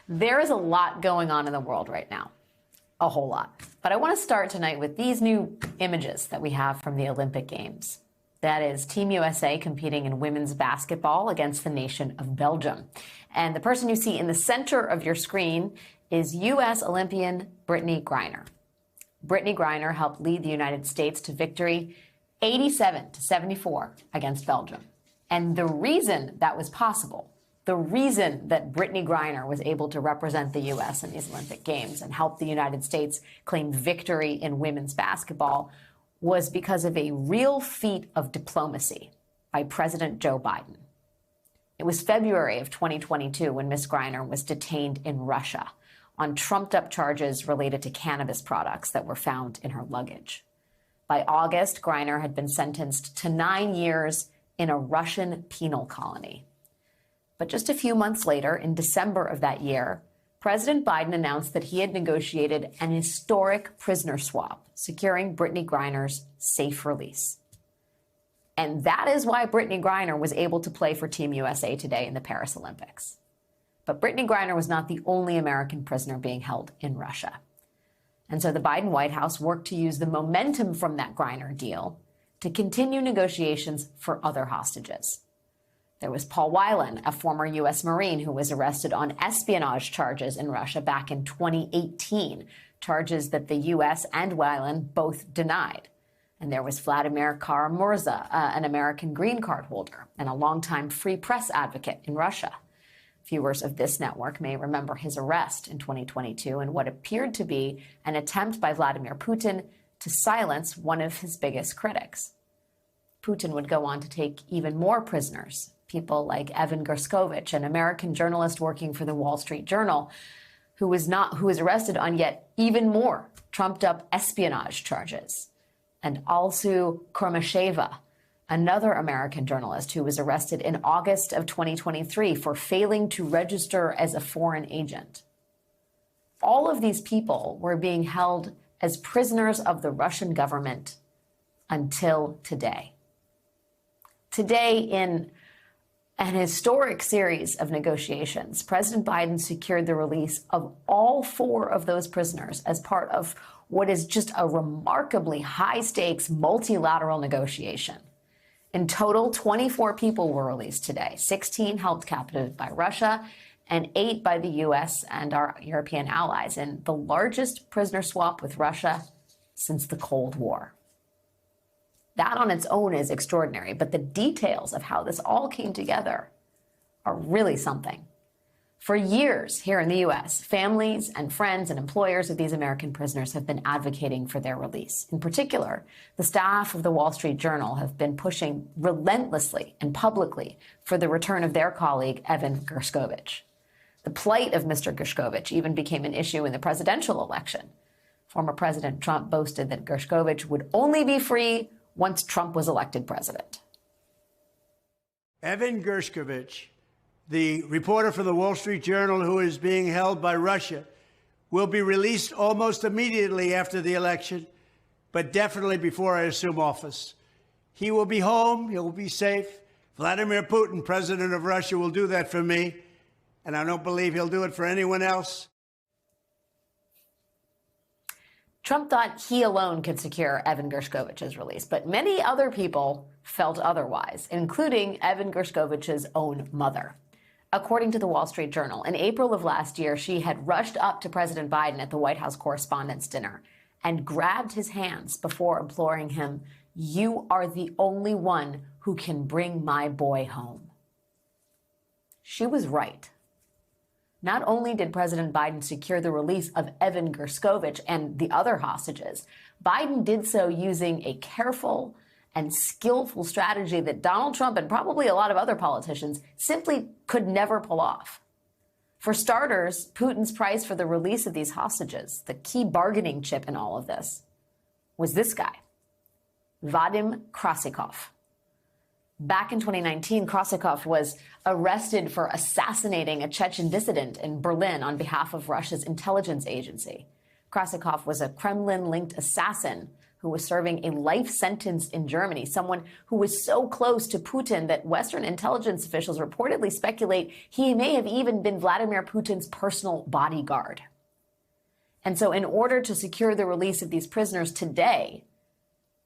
There is a lot going on in the world right now, a whole lot. But I want to start tonight with these new images that we have from the Olympic Games. That is Team USA competing in women's basketball against the nation of Belgium. And the person you see in the center of your screen is U.S. Olympian Brittney Griner. Brittney Griner helped lead the United States to victory 87-74 against Belgium. And the reason that was possible, the reason that Brittney Griner was able to represent the U.S. in these Olympic Games and help the United States claim victory in women's basketball was because of a real feat of diplomacy by President Joe Biden. It was February of 2022 when Ms. Griner was detained in Russia on trumped-up charges related to cannabis products that were found in her luggage. By August, Griner had been sentenced to 9 years in a Russian penal colony. But just a few months later, in December of that year, President Biden announced that he had negotiated an historic prisoner swap, securing Brittney Griner's safe release. And that is why Brittney Griner was able to play for Team USA today in the Paris Olympics. But Brittney Griner was not the only American prisoner being held in Russia. And so the Biden White House worked to use the momentum from that Griner deal to continue negotiations for other hostages. There was Paul Whelan, a former U.S. Marine who was arrested on espionage charges in Russia back in 2018, charges that the U.S. and Whelan both denied. And there was Vladimir Kara-Murza, an American green card holder and a longtime free press advocate in Russia. Viewers of this network may remember his arrest in 2022 and what appeared to be an attempt by Vladimir Putin to silence one of his biggest critics. Putin would go on to take even more prisoners, people like Evan Gershkovich, an American journalist working for the Wall Street Journal, who was arrested on yet even more trumped-up espionage charges, and Alsu Kurmasheva, another American journalist who was arrested in August of 2023 for failing to register as a foreign agent. All of these people were being held as prisoners of the Russian government until today. Today, in an historic series of negotiations, President Biden secured the release of all 4 of those prisoners as part of what is just a remarkably high-stakes multilateral negotiation. In total, 24 people were released today, 16 held captive by Russia, and 8 by the U.S. and our European allies, in the largest prisoner swap with Russia since the Cold War. That on its own is extraordinary, but the details of how this all came together are really something. For years here in the U.S., families and friends and employers of these American prisoners have been advocating for their release. In particular, the staff of the Wall Street Journal have been pushing relentlessly and publicly for the return of their colleague, Evan Gershkovich. The plight of Mr. Gershkovich even became an issue in the presidential election. Former President Trump boasted that Gershkovich would only be free once Trump was elected president. Evan Gershkovich, the reporter for the Wall Street Journal who is being held by Russia, will be released almost immediately after the election, but definitely before I assume office. He will be home. He will be safe. Vladimir Putin, president of Russia, will do that for me, and I don't believe he'll do it for anyone else. Trump thought he alone could secure Evan Gershkovich's release, but many other people felt otherwise, including Evan Gershkovich's own mother. According to the Wall Street Journal, in April of last year, she had rushed up to President Biden at the White House Correspondents' Dinner and grabbed his hands before imploring him, "You are the only one who can bring my boy home." She was right. Not only did President Biden secure the release of Evan Gershkovich and the other hostages, Biden did so using a careful and skillful strategy that Donald Trump and probably a lot of other politicians simply could never pull off. For starters, Putin's price for the release of these hostages, the key bargaining chip in all of this, was this guy, Vadim Krasikov. Back in 2019, Krasikov was arrested for assassinating a Chechen dissident in Berlin on behalf of Russia's intelligence agency. Krasikov was a Kremlin-linked assassin who was serving a life sentence in Germany, someone who was so close to Putin that Western intelligence officials reportedly speculate he may have even been Vladimir Putin's personal bodyguard. And so in order to secure the release of these prisoners today,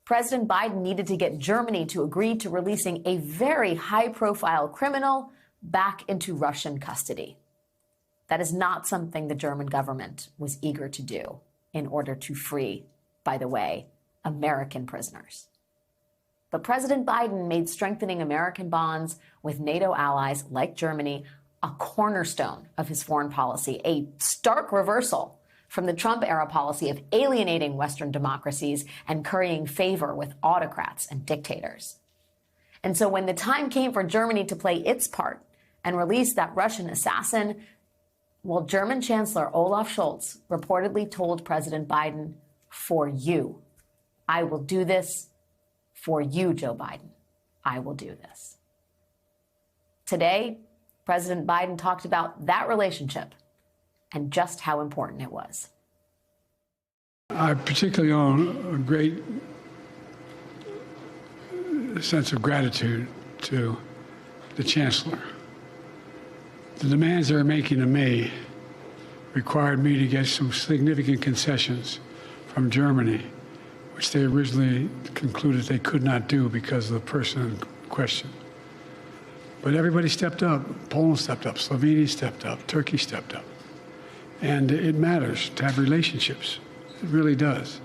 President Biden needed to get Germany to agree to releasing a very high-profile criminal back into Russian custody. That is not something the German government was eager to do in order to free, by the way, American prisoners. But President Biden made strengthening American bonds with NATO allies like Germany a cornerstone of his foreign policy, a stark reversal from the Trump-era policy of alienating Western democracies and currying favor with autocrats and dictators. And so when the time came for Germany to play its part and release that Russian assassin, well, German Chancellor Olaf Scholz reportedly told President Biden, "For you, I will do this. For you, Joe Biden, I will do this." Today, President Biden talked about that relationship and just how important it was. I particularly own a great sense of gratitude to the Chancellor. The demands they were making to me required me to get some significant concessions from Germany, which they originally concluded they could not do because of the person in question. But everybody stepped up. Poland stepped up, Slovenia stepped up, Turkey stepped up. And it matters to have relationships. It really does.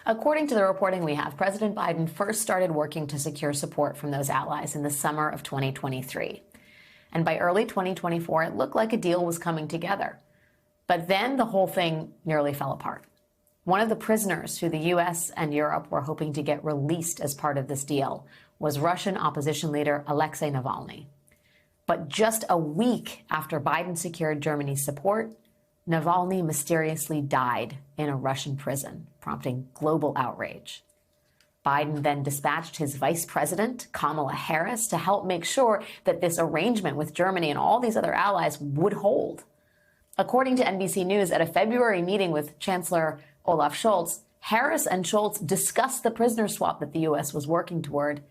According to the reporting we have, President Biden first started working to secure support from those allies in the summer of 2023. And by early 2024, it looked like a deal was coming together. But then the whole thing nearly fell apart. One of the prisoners who the U.S. and Europe were hoping to get released as part of this deal was Russian opposition leader Alexei Navalny. But just a week after Biden secured Germany's support, Navalny mysteriously died in a Russian prison, prompting global outrage. Biden then dispatched his vice president, Kamala Harris, to help make sure that this arrangement with Germany and all these other allies would hold. According to NBC News, at a February meeting with Chancellor Olaf Scholz, Harris and Scholz discussed the prisoner swap that the U.S. was working toward,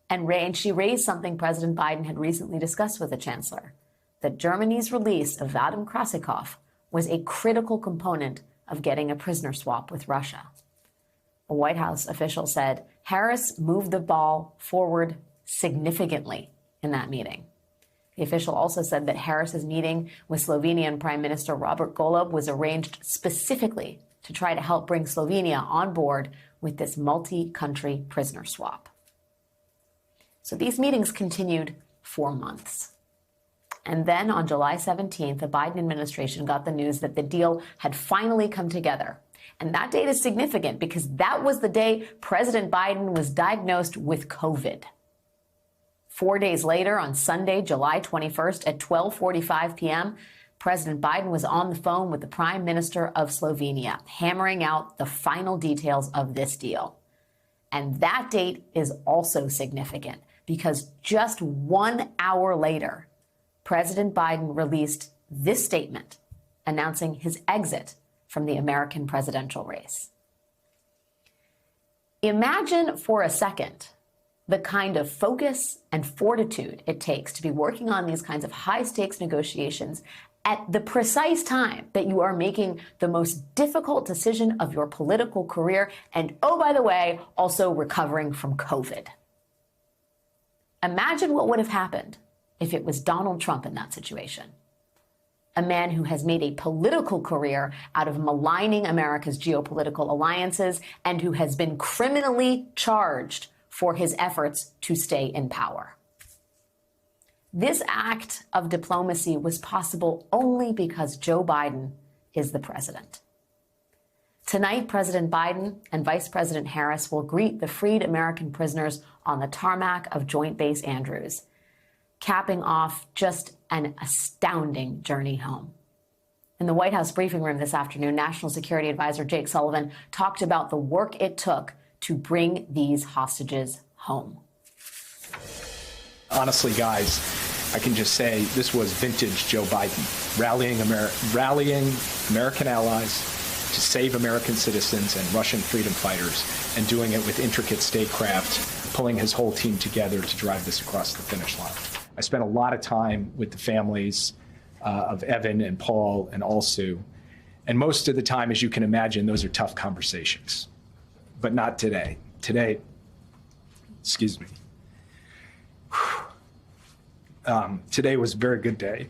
and she raised something President Biden had recently discussed with the chancellor, that Germany's release of Vadim Krasikov was a critical component of getting a prisoner swap with Russia. A White House official said Harris moved the ball forward significantly in that meeting. The official also said that Harris's meeting with Slovenian Prime Minister Robert Golob was arranged specifically to try to help bring Slovenia on board with this multi-country prisoner swap. So these meetings continued for months. And then on July 17th, the Biden administration got the news that the deal had finally come together. And that date is significant because that was the day President Biden was diagnosed with COVID. 4 days later, on Sunday, July 21st at 12:45 p.m., President Biden was on the phone with the Prime Minister of Slovenia, hammering out the final details of this deal. And that date is also significant because just 1 hour later, President Biden released this statement announcing his exit from the American presidential race. Imagine for a second the kind of focus and fortitude it takes to be working on these kinds of high-stakes negotiations at the precise time that you are making the most difficult decision of your political career and, oh, by the way, also recovering from COVID. Imagine what would have happened if it was Donald Trump in that situation. A man who has made a political career out of maligning America's geopolitical alliances and who has been criminally charged for his efforts to stay in power. This act of diplomacy was possible only because Joe Biden is the president. Tonight, President Biden and Vice President Harris will greet the freed American prisoners on the tarmac of Joint Base Andrews, capping off just an astounding journey home. In the White House briefing room this afternoon, National Security Advisor Jake Sullivan talked about the work it took to bring these hostages home. Honestly, guys, I can just say this was vintage Joe Biden, rallying American allies, to save American citizens and Russian freedom fighters, and doing it with intricate statecraft, pulling his whole team together to drive this across the finish line. I spent a lot of time with the families of Evan and Paul and Alsu, and most of the time, as you can imagine, those are tough conversations, but not today. Today, excuse me. Today was a very good day.